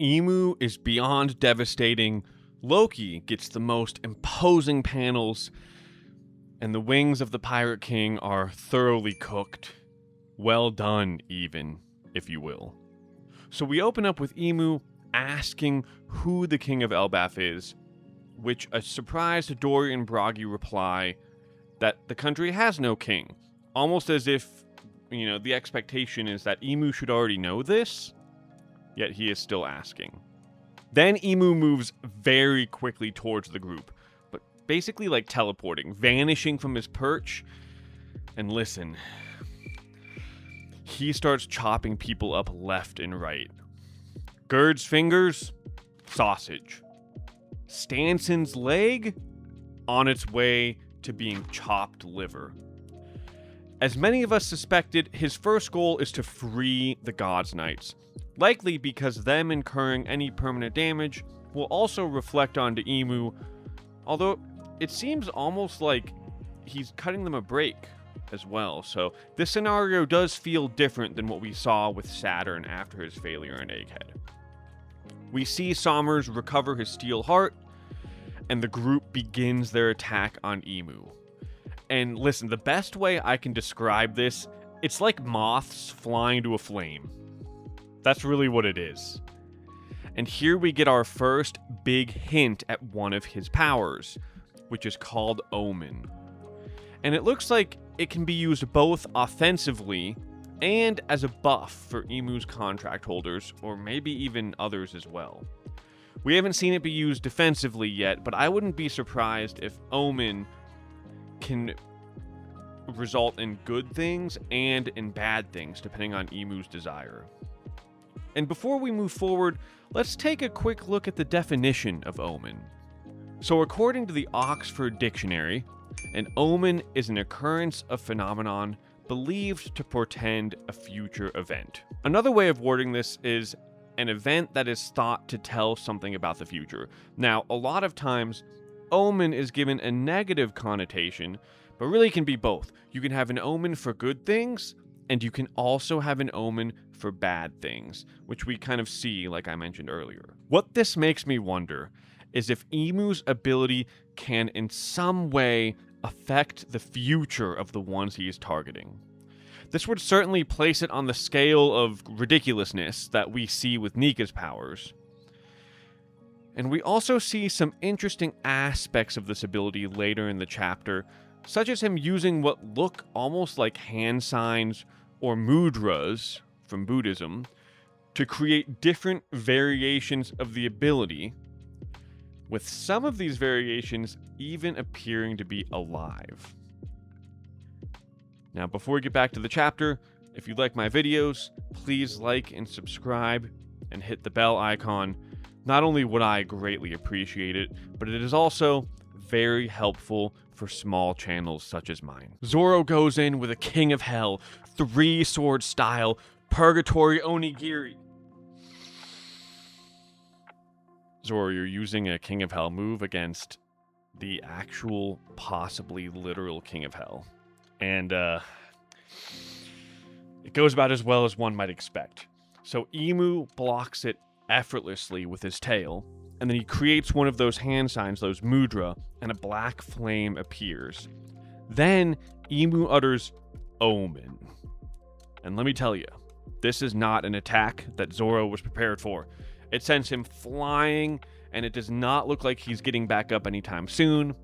Imu is beyond devastating, Loki gets the most imposing panels, and the wings of the Pirate King are thoroughly cooked. Well done, even, if you will. So we open up with Imu asking who the King of Elbaf is, which a surprised Dory and Bragi reply that the country has no king, almost as if, the expectation is that Imu should already know this, yet he is still asking. Then Imu moves very quickly towards the group, but basically like teleporting, vanishing from his perch. And listen, he starts chopping people up left and right. Gerd's fingers, sausage. Stanson's leg, on its way to being chopped liver. As many of us suspected, his first goal is to free the Gods Knights, likely because them incurring any permanent damage will also reflect onto Imu, although it seems almost like he's cutting them a break as well, so this scenario does feel different than what we saw with Saturn after his failure in Egghead. We see Sommers recover his steel heart, and the group begins their attack on Imu. And listen, the best way I can describe this, it's like moths flying to a flame. That's really what it is. And here we get our first big hint at one of his powers, which is called Omen. And it looks like it can be used both offensively and as a buff for Imu's contract holders, or maybe even others as well. We haven't seen it be used defensively yet, but I wouldn't be surprised if Omen can result in good things and in bad things, depending on Imu's desire. And before we move forward, let's take a quick look at the definition of Omen. So according to the Oxford Dictionary, an omen is an occurrence of phenomenon believed to portend a future event. Another way of wording this is an event that is thought to tell something about the future. Now, a lot of times, omen is given a negative connotation, but really can be both. You can have an omen for good things, and you can also have an omen for bad things, which we kind of see, like I mentioned earlier. What this makes me wonder is if Imu's ability can in some way affect the future of the ones he is targeting. This would certainly place it on the scale of ridiculousness that we see with Nika's powers. And we also see some interesting aspects of this ability later in the chapter, such as him using what look almost like hand signs or mudras from Buddhism to create different variations of the ability, with some of these variations even appearing to be alive. Now, before we get back to the chapter, if you like my videos, please like and subscribe and hit the bell icon. Not only would I greatly appreciate it, but it is also very helpful for small channels such as mine. Zoro goes in with a King of Hell, 3-sword style, Purgatory Onigiri. Zoro, you're using a King of Hell move against the actual, possibly literal King of Hell. And it goes about as well as one might expect. So Imu blocks it effortlessly with his tail, and then he creates one of those hand signs, those mudra, and a black flame appears. Then Imu utters Omen. And let me tell you, this is not an attack that Zoro was prepared for. It sends him flying, and it does not look like he's getting back up anytime soon,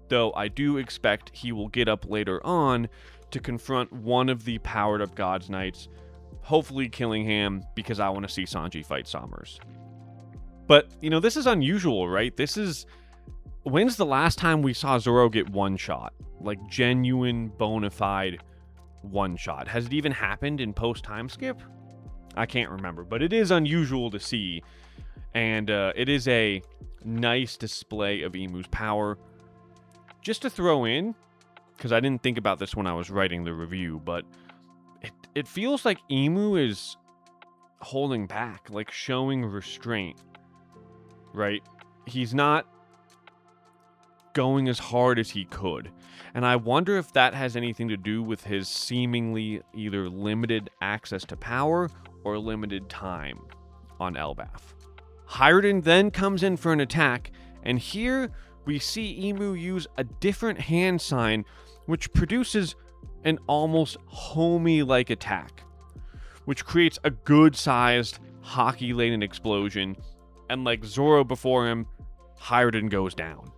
though I do expect he will get up later on to confront one of the powered-up Gods Knights, hopefully killing him because I want to see Sanji fight Sommers. But, this is unusual, right? When's the last time we saw Zoro get one shot? Like, genuine, bona fide one shot. Has it even happened in post-time skip? I can't remember, but it is unusual to see, and it is a nice display of Imu's power. Just to throw in, because I didn't think about this when I was writing the review, but it feels like Imu is holding back, like showing restraint, right? He's not going as hard as he could, and I wonder if that has anything to do with his seemingly either limited access to power or limited time on Elbaf. Hiruden then comes in for an attack, and here we see Imu use a different hand sign, which produces an almost homie-like attack, which creates a good-sized hockey-laden explosion, and like Zoro before him, Hiruden goes down.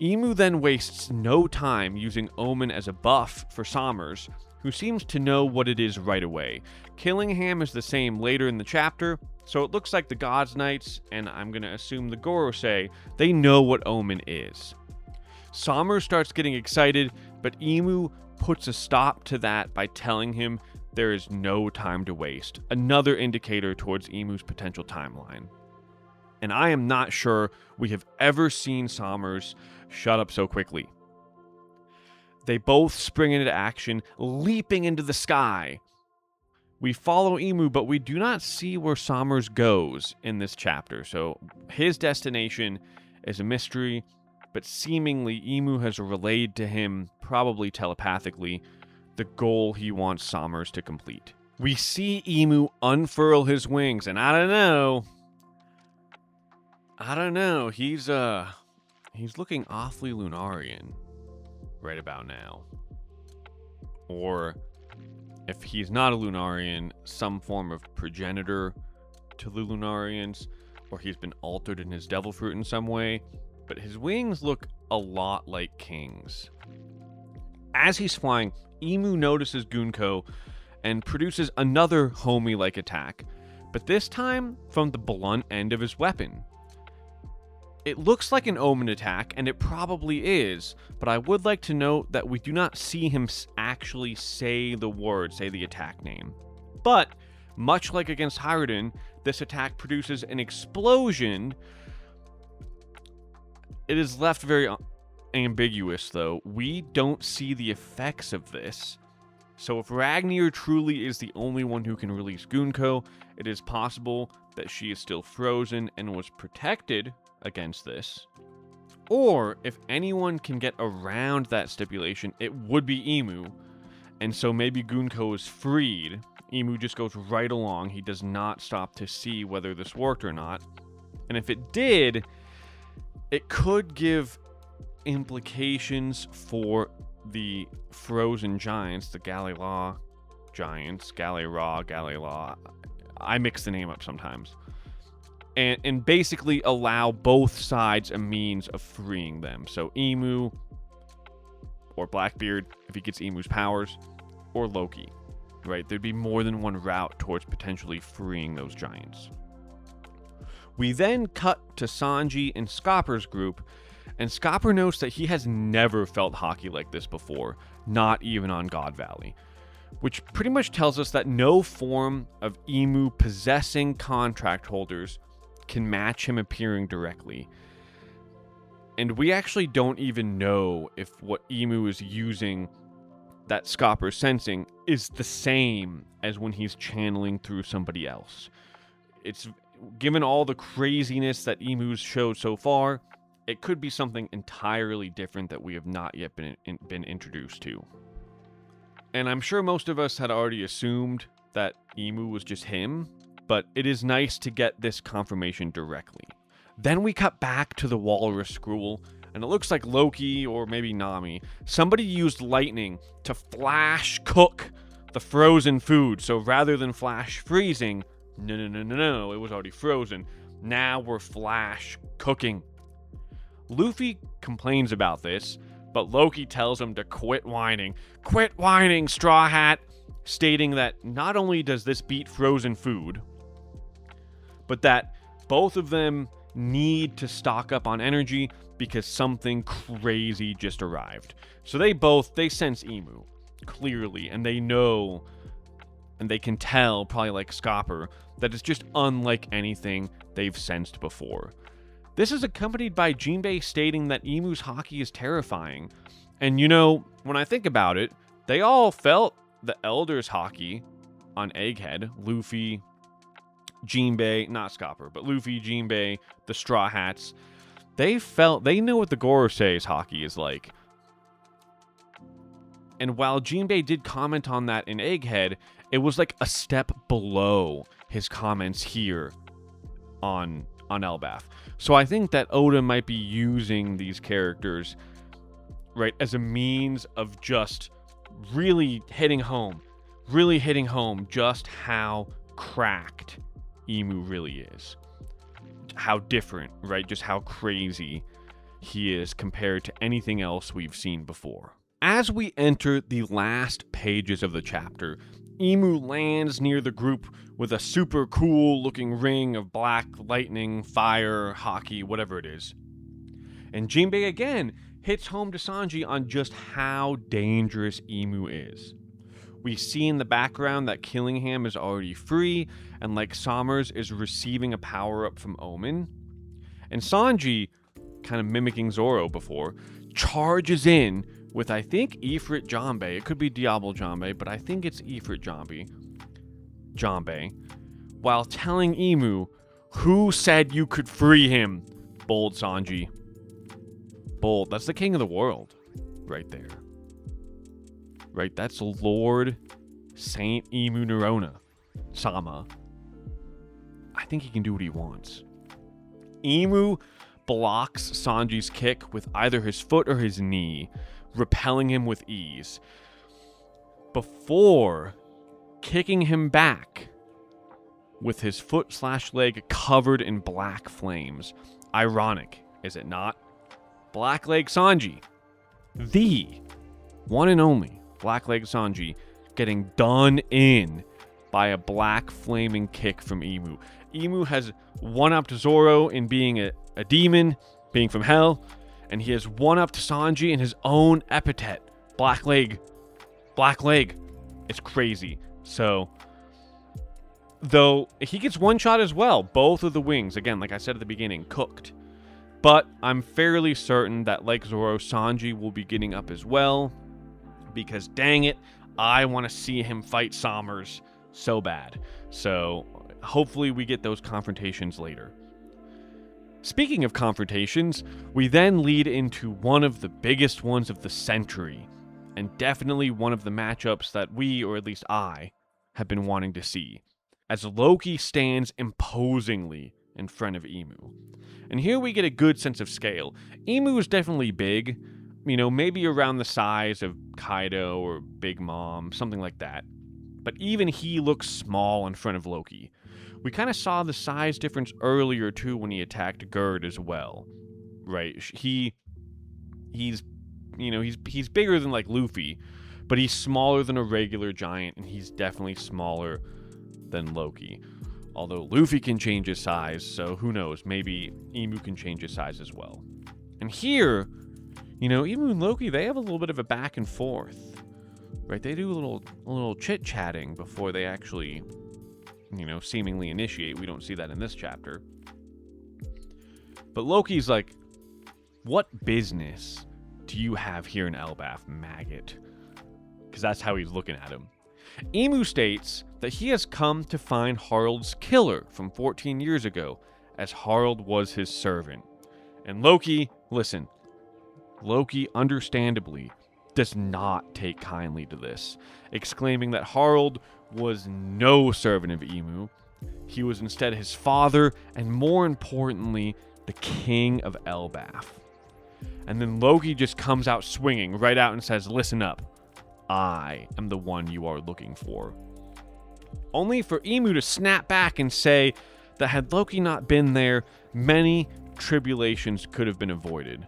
Imu then wastes no time using Omen as a buff for Sommers, who seems to know what it is right away. Killingham is the same later in the chapter, so it looks like the Gods Knights, and I'm going to assume the Gorosei, they know what Omen is. Sommers starts getting excited, but Imu puts a stop to that by telling him there is no time to waste, another indicator towards Imu's potential timeline. And I am not sure we have ever seen Sommers shut up so quickly. They both spring into action, leaping into the sky. We follow Imu, but we do not see where Sommers goes in this chapter, so his destination is a mystery, but seemingly Imu has relayed to him, probably telepathically, the goal he wants Sommers to complete. We see Imu unfurl his wings, and I don't know, he's looking awfully Lunarian right about now. Or if he's not a Lunarian, some form of progenitor to the Lunarians, or he's been altered in his devil fruit in some way, but his wings look a lot like King's. As he's flying, Imu notices Gunko and produces another homie-like attack, but this time from the blunt end of his weapon. It looks like an Omen attack, and it probably is, but I would like to note that we do not see him actually say the attack name. But, much like against Hiruden, this attack produces an explosion. It is left very ambiguous, though. We don't see the effects of this. So if Ragnir truly is the only one who can release Gunko, it is possible that she is still frozen and was protected against this. Or if anyone can get around that stipulation, it would be Imu. And so maybe Gunko is freed. Imu just goes right along. He does not stop to see whether this worked or not. And if it did, it could give implications for the frozen giants, the Galila giants, Galila. I mix the name up sometimes. And basically allow both sides a means of freeing them. So Imu, or Blackbeard, if he gets Imu's powers, or Loki, right? There'd be more than one route towards potentially freeing those giants. We then cut to Sanji and Scopper's group, and Scopper notes that he has never felt hockey like this before, not even on God Valley. Which pretty much tells us that no form of Imu possessing contract holders can match him appearing directly. And we actually don't even know if what Imu is using that Scopper's sensing is the same as when he's channeling through somebody else. It's given all the craziness that Imu's showed so far, it could be something entirely different that we have not yet been introduced to. And I'm sure most of us had already assumed that Imu was just him, but it is nice to get this confirmation directly. Then we cut back to the Walrus School, and it looks like Loki, or maybe Nami, somebody used lightning to flash cook the frozen food. So rather than flash freezing, no, it was already frozen. Now we're flash cooking. Luffy complains about this, but Loki tells him to quit whining. Quit whining, Straw Hat! Stating that not only does this beat frozen food, but that both of them need to stock up on energy because something crazy just arrived. So they sense Imu, clearly, and they know, and they can tell, probably like Scopper, that it's just unlike anything they've sensed before. This is accompanied by Jinbei stating that Imu's hockey is terrifying. And you know, when I think about it, they all felt the Elders' hockey on Egghead. Luffy, Jinbei, not Scopper, but Luffy, Jinbei, the Straw Hats. They know what the Gorosei's hockey is like. And while Jinbei did comment on that in Egghead, it was like a step below his comments here on on Elbaf. So I think that Oda might be using these characters, right, as a means of just really hitting home just how cracked Imu really is. How different, right? Just how crazy he is compared to anything else we've seen before. As we enter the last pages of the chapter, Imu lands near the group with a super cool looking ring of black lightning, fire, hockey, whatever it is. And Jinbei again hits home to Sanji on just how dangerous Imu is. We see in the background that Killingham is already free, and like Sommers is receiving a power-up from Omen. And Sanji, kind of mimicking Zoro before, charges in with, I think, Ifrit Janbei. It could be Diablo Janbei, but I think it's Ifrit Janbei, while telling Imu, "Who said you could free him?" Bold Sanji. Bold. That's the king of the world right there. Right, that's Lord Saint Imu Nerona Sama. I think he can do what he wants. Imu blocks Sanji's kick with either his foot or his knee, repelling him with ease, before kicking him back with his foot/leg covered in black flames. Ironic, is it not? Blackleg Sanji, the one and only Blackleg Sanji, getting done in by a black flaming kick from Imu. Imu has one-upped Zoro in being a demon, being from hell, and he has one-upped Sanji in his own epithet, Blackleg. Blackleg. It's crazy. So, though he gets one shot as well, both of the wings, again, like I said at the beginning, cooked. But I'm fairly certain that, like Zoro, Sanji will be getting up as well, because dang it, I want to see him fight Sommers so bad. So hopefully we get those confrontations later. Speaking of confrontations, we then lead into one of the biggest ones of the century, and definitely one of the matchups that we, or at least I, have been wanting to see, as Loki stands imposingly in front of Imu. And here we get a good sense of scale. Imu is definitely big, maybe around the size of Kaido or Big Mom, something like that. But even he looks small in front of Loki. We kind of saw the size difference earlier too when he attacked Gerd as well, right? He's bigger than like Luffy, but he's smaller than a regular giant, and he's definitely smaller than Loki. Although Luffy can change his size, so who knows? Maybe Imu can change his size as well. And here, Imu and Loki, they have a little bit of a back and forth, right? They do a little chit-chatting before they actually, seemingly initiate. We don't see that in this chapter. But Loki's like, "What business do you have here in Elbaf, maggot?" Because that's how he's looking at him. Imu states that he has come to find Harald's killer from 14 years ago, as Harald was his servant. And Loki, listen, Loki understandably does not take kindly to this, exclaiming that Harald was no servant of Imu. He was instead his father, and more importantly, the king of Elbaf. And then Loki just comes out swinging right out and says, "Listen up. I am the one you are looking for." Only for Imu to snap back and say that had Loki not been there, many tribulations could have been avoided.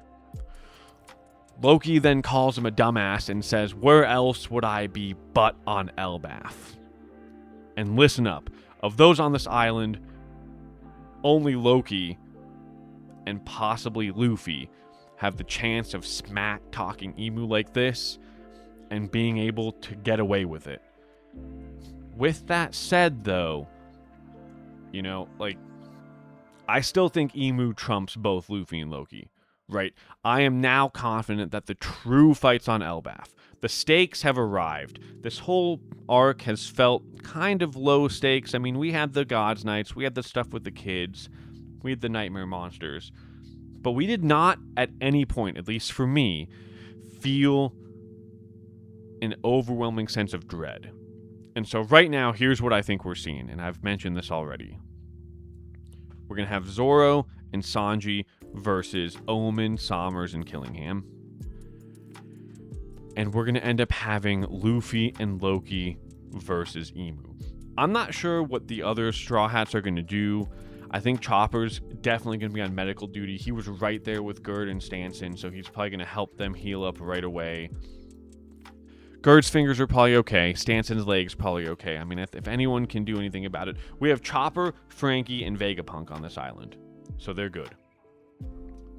Loki then calls him a dumbass and says, "Where else would I be but on Elbaf?" And listen up, of those on this island, only Loki and possibly Luffy have the chance of smack-talking Imu like this and being able to get away with it. With that said, though, I still think Imu trumps both Luffy and Loki, right? I am now confident that the true fight's on Elbaf. The stakes have arrived. This whole arc has felt kind of low stakes. I mean, we had the Gods Knights, we had the stuff with the kids, we had the Nightmare Monsters, but we did not at any point, at least for me, feel an overwhelming sense of dread. And so right now, here's what I think we're seeing, and I've mentioned this already. We're going to have Zoro and Sanji versus Omen, Sommers, and Killingham. And we're going to end up having Luffy and Loki versus Imu. I'm not sure what the other Straw Hats are going to do. I think Chopper's definitely going to be on medical duty. He was right there with Gerd and Stanson, so he's probably going to help them heal up right away. Gerd's fingers are probably okay. Stanson's legs probably okay. I mean, if anyone can do anything about it. We have Chopper, Franky, and Vegapunk on this island, so they're good.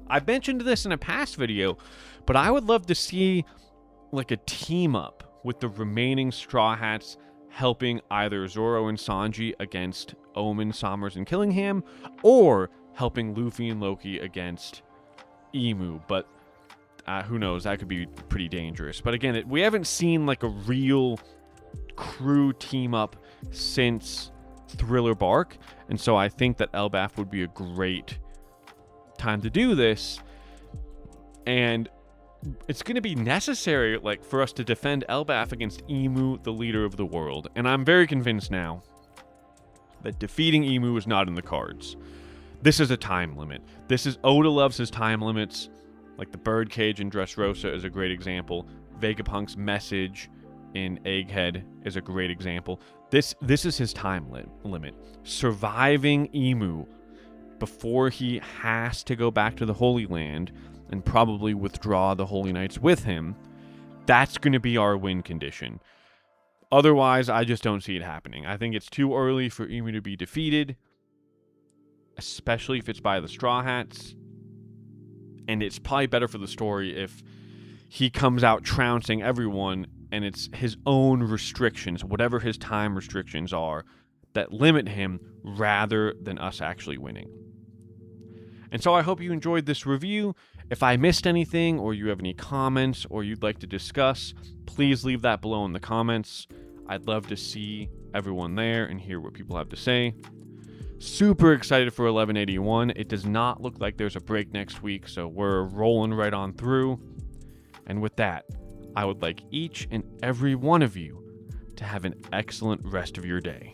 I've mentioned this in a past video, but I would love to see like a team up with the remaining Straw Hats helping either Zoro and Sanji against Omen, Sommers, and Killingham, or helping Luffy and Loki against Imu. But who knows? That could be pretty dangerous. But again, we haven't seen like a real crew team up since Thriller Bark, and so I think that Elbaf would be a great time to do this. And it's going to be necessary, like, for us to defend Elbaf against Imu, the leader of the world. And I'm very convinced now that defeating Imu is not in the cards. This is a time limit. Oda loves his time limits. Like the Birdcage in Dressrosa is a great example. Vegapunk's message in Egghead is a great example. This is his time limit. Surviving Imu before he has to go back to the Holy Land and probably withdraw the Holy Knights with him, that's going to be our win condition. Otherwise, I just don't see it happening. I think it's too early for Imu to be defeated, especially if it's by the Straw Hats. And it's probably better for the story if he comes out trouncing everyone and it's his own restrictions, whatever his time restrictions are, that limit him rather than us actually winning. And so I hope you enjoyed this review. If I missed anything, or you have any comments, or you'd like to discuss, please leave that below in the comments. I'd love to see everyone there and hear what people have to say. Super excited for 1181. It does not look like there's a break next week, so we're rolling right on through. And with that, I would like each and every one of you to have an excellent rest of your day.